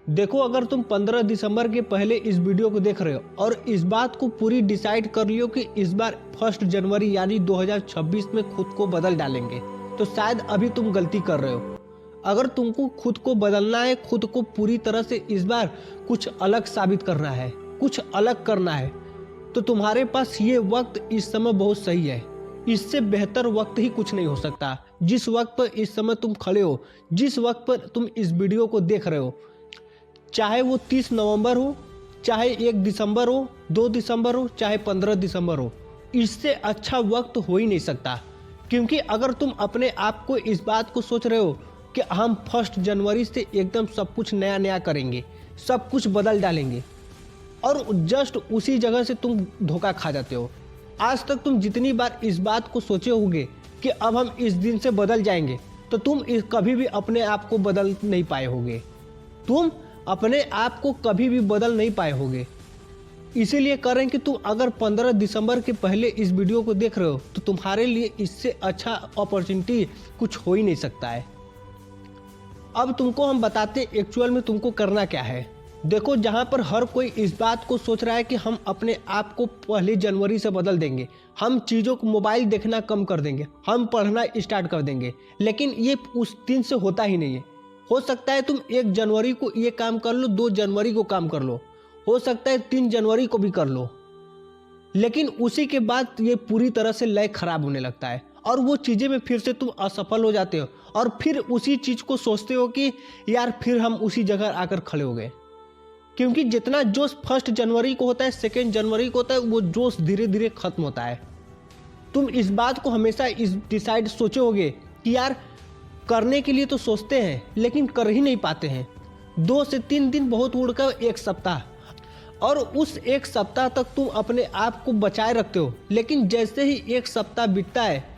देखो, अगर तुम 15 दिसंबर के पहले इस वीडियो को देख रहे हो और इस बात को पूरी डिसाइड कर लियो कि इस बार 1 जनवरी यानी 2026 में खुद को बदल डालेंगे, तो शायद अभी तुम गलती कर रहे हो। अगर तुमको खुद को बदलना है, खुद को पूरी तरह से इस बार कुछ अलग साबित करना है, कुछ अलग करना है, तो तुम्हारे पास ये वक्त इस समय बहुत सही है। इससे बेहतर वक्त ही कुछ नहीं हो सकता। जिस वक्त पर इस समय तुम खड़े हो, जिस वक्त पर तुम इस वीडियो को देख रहे हो, चाहे वो 30 नवंबर हो, चाहे 1 दिसंबर हो, 2 दिसंबर हो, चाहे 15 दिसंबर हो, इससे अच्छा वक्त हो ही नहीं सकता। क्योंकि अगर तुम अपने आप को इस बात को सोच रहे हो कि हम 1 जनवरी से एकदम सब कुछ नया नया करेंगे, सब कुछ बदल डालेंगे, और जस्ट उसी जगह से तुम धोखा खा जाते हो। आज तक तुम जितनी बार इस बात को सोचे होगे कि अब हम इस दिन से बदल जाएंगे, तो तुम कभी भी अपने आप को बदल नहीं पाए होगे। तुम अपने आप को कभी भी बदल नहीं पाए होगे। इसीलिए करें कि तुम अगर 15 दिसंबर के पहले इस वीडियो को देख रहे हो, तो तुम्हारे लिए इससे अच्छा अपॉर्चुनिटी कुछ हो ही नहीं सकता है। अब तुमको हम बताते एक्चुअल में तुमको करना क्या है। देखो, जहाँ पर हर कोई इस बात को सोच रहा है कि हम अपने आप को 1 जनवरी से बदल देंगे, हम चीज़ों को मोबाइल देखना कम कर देंगे, हम पढ़ना स्टार्ट कर देंगे, लेकिन ये उस दिन से होता ही नहीं है। हो सकता है तुम 1 जनवरी को ये काम कर लो, 2 जनवरी को काम कर लो, हो सकता है 3 जनवरी को भी कर लो, लेकिन उसी के बाद ये पूरी तरह से लय खराब होने लगता है और वो चीज़ें में फिर से तुम असफल हो जाते हो और फिर उसी चीज़ को सोचते हो कि यार फिर हम उसी जगह आकर खड़े हो गए। क्योंकि जितना जोश 1 जनवरी को होता है, 2 जनवरी को होता है, वो जोश धीरे धीरे खत्म होता है। तुम इस बात को हमेशा इस डिसाइड सोचे होगे कि यार करने के लिए तो सोचते हैं लेकिन कर ही नहीं पाते हैं। 2 से 3 दिन बहुत उड़कर 1 सप्ताह, और उस 1 सप्ताह तक तुम अपने आप को बचाए रखते हो, लेकिन जैसे ही 1 सप्ताह बीतता है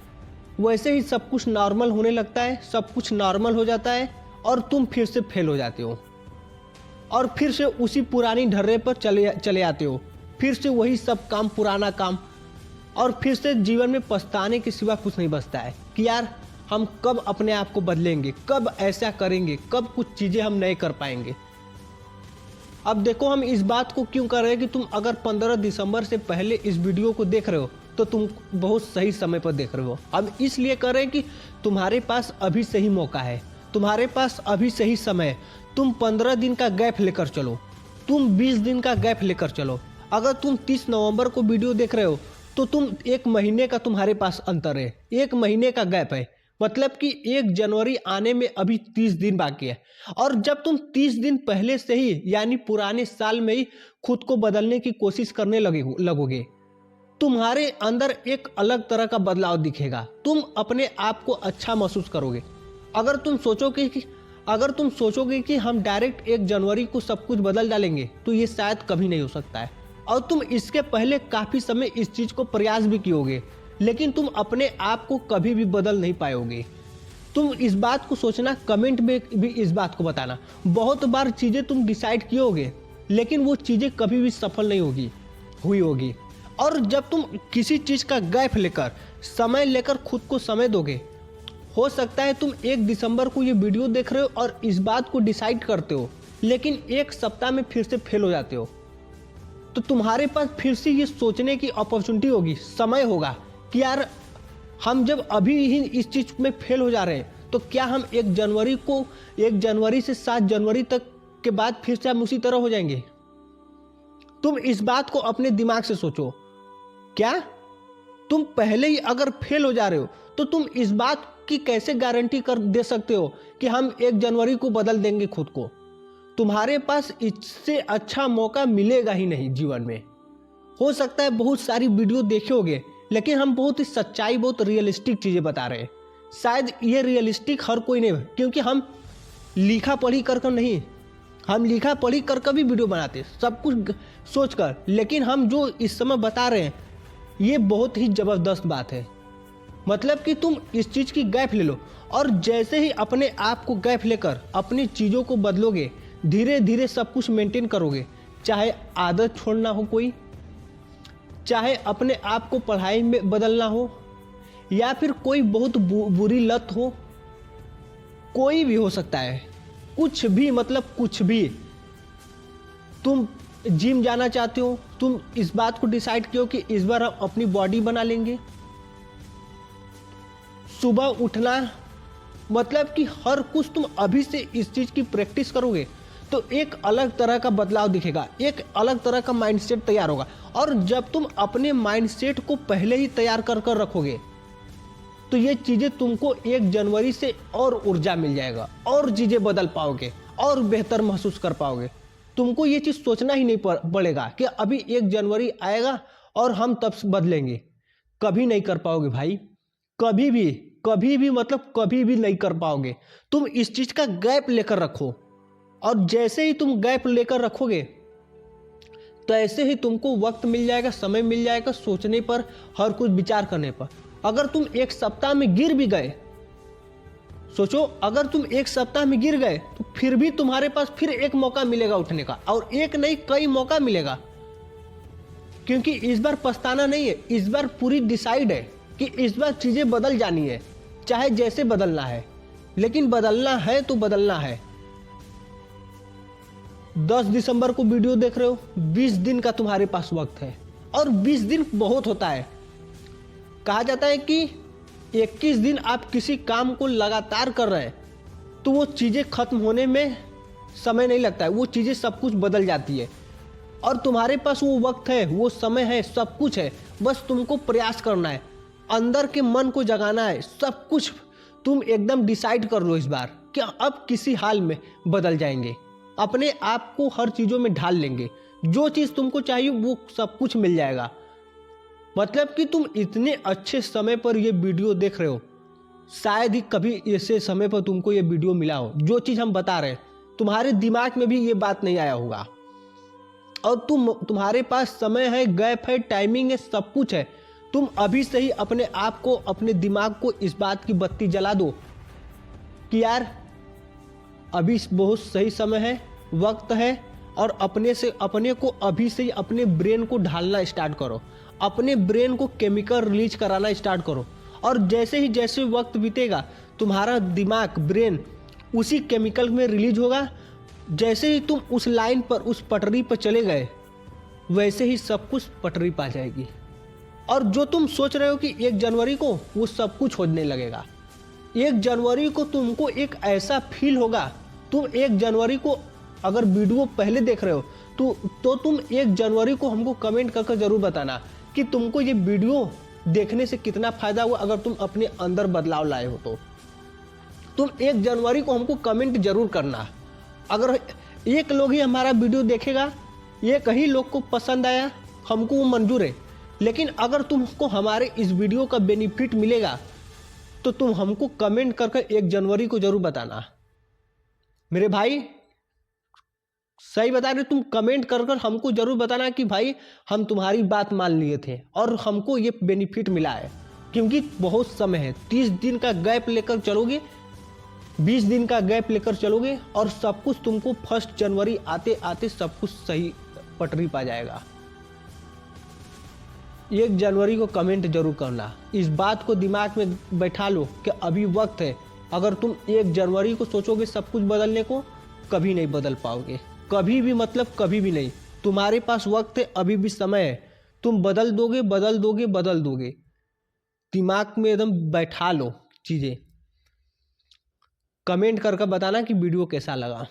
वैसे ही सब कुछ नॉर्मल होने लगता है, सब कुछ नॉर्मल हो जाता है और तुम फिर से फेल हो जाते हो और फिर से उसी पुरानी ढर्रे पर चले आते हो, फिर से वही सब काम, पुराना काम, और फिर से जीवन में पछताने के सिवा कुछ नहीं बचता है कि यार हम कब अपने आप को बदलेंगे, कब ऐसा करेंगे, कब कुछ चीज़ें हम नए कर पाएंगे। अब देखो, हम इस बात को क्यों कर रहे हैं कि तुम अगर 15 दिसंबर से पहले इस वीडियो को देख रहे हो तो तुम बहुत सही समय पर देख रहे हो। अब इसलिए कर रहे हैं कि तुम्हारे पास अभी सही मौका है, तुम्हारे पास अभी सही समय है। तुम 15 दिन का गैप लेकर चलो, तुम 20 दिन का गैप लेकर चलो। अगर तुम 30 नवंबर को वीडियो देख रहे हो तो तुम 1 महीने का तुम्हारे पास अंतर है, 1 महीने का गैप है, मतलब कि 1 जनवरी आने में अभी 30 दिन बाकी है। और जब तुम 30 दिन पहले से ही यानी पुराने साल में ही खुद को बदलने की कोशिश करने लगोगे, तुम्हारे अंदर एक अलग तरह का बदलाव दिखेगा, तुम अपने आप को अच्छा महसूस करोगे। अगर तुम सोचोगे कि हम डायरेक्ट 1 जनवरी को सब कुछ बदल डालेंगे, तो ये शायद कभी नहीं हो सकता है। और तुम इसके पहले काफ़ी समय इस चीज़ को प्रयास भी कियोगे, लेकिन तुम अपने आप को कभी भी बदल नहीं पाओगे। तुम इस बात को सोचना, कमेंट में भी इस बात को बताना। बहुत बार चीज़ें तुम डिसाइड कियोगे, लेकिन वो चीज़ें कभी भी सफल नहीं हुई होगी। और जब तुम किसी चीज़ का गैप लेकर, समय लेकर खुद को समय दोगे, हो सकता है तुम 1 दिसंबर को ये वीडियो देख रहे हो और इस बात को डिसाइड करते हो, लेकिन 1 सप्ताह में फिर से फेल हो जाते हो, तो तुम्हारे पास फिर से ये सोचने की अपॉर्चुनिटी होगी, समय होगा कि यार हम जब अभी ही इस चीज़ में फेल हो जा रहे हैं, तो क्या हम 1 जनवरी से 7 जनवरी तक के बाद फिर से हम उसी तरह हो जाएंगे। तुम इस बात को अपने दिमाग से सोचो। क्या तुम पहले ही अगर फेल हो जा रहे हो तो तुम इस बात की कैसे गारंटी कर दे सकते हो कि हम 1 जनवरी को बदल देंगे खुद को। तुम्हारे पास इससे अच्छा मौका मिलेगा ही नहीं जीवन में। हो सकता है बहुत सारी वीडियो देखे होगे, लेकिन हम बहुत ही सच्चाई, बहुत रियलिस्टिक चीज़ें बता रहे हैं। शायद ये रियलिस्टिक हर कोई नहीं, क्योंकि हम लिखा पढ़ी कर नहीं, हम लिखा पढ़ी कर भी वीडियो बनाते सब कुछ सोच कर, लेकिन हम जो इस समय बता रहे हैं ये बहुत ही ज़बरदस्त बात है। मतलब कि तुम इस चीज़ की गैप ले लो, और जैसे ही अपने आप को गैप लेकर अपनी चीज़ों को बदलोगे, धीरे धीरे सब कुछ मेंटेन करोगे, चाहे आदत छोड़ना हो कोई, चाहे अपने आप को पढ़ाई में बदलना हो, या फिर कोई बहुत बुरी लत हो, कोई भी हो सकता है, कुछ भी, मतलब कुछ भी। तुम जिम जाना चाहते हो, तुम इस बात को डिसाइड किया कि इस बार हम अपनी बॉडी बना लेंगे। सुबह उठना, मतलब कि हर कुछ तुम अभी से इस चीज की प्रैक्टिस करोगे तो एक अलग तरह का बदलाव दिखेगा, एक अलग तरह का माइंडसेट तैयार होगा। और जब तुम अपने माइंडसेट को पहले ही तैयार कर कर रखोगे तो ये चीजें तुमको 1 जनवरी से और ऊर्जा मिल जाएगा, और चीजें बदल पाओगे और बेहतर महसूस कर पाओगे। तुमको ये चीज सोचना ही नहीं पड़ेगा कि अभी 1 जनवरी आएगा और हम तब बदलेंगे। कभी नहीं कर पाओगे भाई, कभी भी मतलब कभी भी नहीं कर पाओगे। तुम इस चीज का गैप लेकर रखो, और जैसे ही तुम गैप लेकर रखोगे तो ऐसे ही तुमको वक्त मिल जाएगा, समय मिल जाएगा सोचने पर, हर कुछ विचार करने पर। अगर तुम 1 सप्ताह में गिर भी गए, सोचो अगर तुम 1 सप्ताह में गिर गए तो फिर भी तुम्हारे पास फिर एक मौका मिलेगा उठने का, और एक नहीं कई मौका मिलेगा। क्योंकि इस बार पछताना नहीं है, इस बार पूरी डिसाइड है कि इस बार चीजें बदल जानी है, चाहे जैसे बदलना है, लेकिन बदलना है तो बदलना है। 10 दिसंबर को वीडियो देख रहे हो, 20 दिन का तुम्हारे पास वक्त है, और 20 दिन बहुत होता है। कहा जाता है कि 21 दिन आप किसी काम को लगातार कर रहे हैं तो वो चीज़ें खत्म होने में समय नहीं लगता है, वो चीज़ें सब कुछ बदल जाती है। और तुम्हारे पास वो वक्त है, वो समय है, सब कुछ है, बस तुमको प्रयास करना है, अंदर के मन को जगाना है। सब कुछ तुम एकदम डिसाइड कर लो इस बार कि अब किसी हाल में बदल जाएंगे, अपने आप को हर चीज़ों में ढाल लेंगे, जो चीज़ तुमको चाहिए वो सब कुछ मिल जाएगा। मतलब कि तुम इतने अच्छे समय पर ये वीडियो देख रहे हो, शायद ही कभी ऐसे समय पर तुमको ये वीडियो मिला हो। जो चीज़ हम बता रहे हैं तुम्हारे दिमाग में भी ये बात नहीं आया होगा, और तुम्हारे पास समय है, गैप है, टाइमिंग है, सब कुछ है। तुम अभी से ही अपने आप को, अपने दिमाग को इस बात की बत्ती जला दो कि यार अभी बहुत सही समय है, वक्त है, और अपने को अभी से ही अपने ब्रेन को ढालना स्टार्ट करो, अपने ब्रेन को केमिकल रिलीज कराना स्टार्ट करो। और जैसे वक्त बीतेगा तुम्हारा दिमाग, ब्रेन उसी केमिकल में रिलीज होगा। जैसे ही तुम उस लाइन पर, उस पटरी पर चले गए, वैसे ही सब कुछ पटरी पा जाएगी। और जो तुम सोच रहे हो कि 1 जनवरी को वो सब कुछ होने लगेगा। 1 जनवरी को तुमको एक ऐसा फील होगा, तुम 1 जनवरी को अगर वीडियो पहले देख रहे हो तो तुम 1 जनवरी को हमको कमेंट करके जरूर बताना कि तुमको ये वीडियो देखने से कितना फायदा हुआ। अगर तुम अपने अंदर बदलाव लाए हो तो तुम 1 जनवरी को हमको कमेंट जरूर करना। अगर 1 लोग ही हमारा वीडियो देखेगा, 1 ही लोग को पसंद आया, हमको वो मंजूर है। लेकिन अगर तुमको हमारे इस वीडियो का बेनिफिट मिलेगा तो तुम हमको कमेंट करके 1 जनवरी को जरूर बताना। मेरे भाई सही बता रहे, तुम कमेंट कर हमको जरूर बताना कि भाई हम तुम्हारी बात मान लिए थे और हमको ये बेनिफिट मिला है। क्योंकि बहुत समय है, 30 दिन का गैप लेकर चलोगे, 20 दिन का गैप लेकर चलोगे, और सब कुछ तुमको 1 जनवरी आते आते सब कुछ सही पटरी पा जाएगा। 1 जनवरी को कमेंट जरूर करना, इस बात को दिमाग में बैठा लो कि अभी वक्त है। अगर तुम 1 जनवरी को सोचोगे सब कुछ बदलने को, कभी नहीं बदल पाओगे, कभी भी, मतलब कभी भी नहीं। तुम्हारे पास वक्त है, अभी भी समय है, तुम बदल दोगे। दिमाग में एकदम बैठा लो चीज़ें। कमेंट करके बताना कि वीडियो कैसा लगा।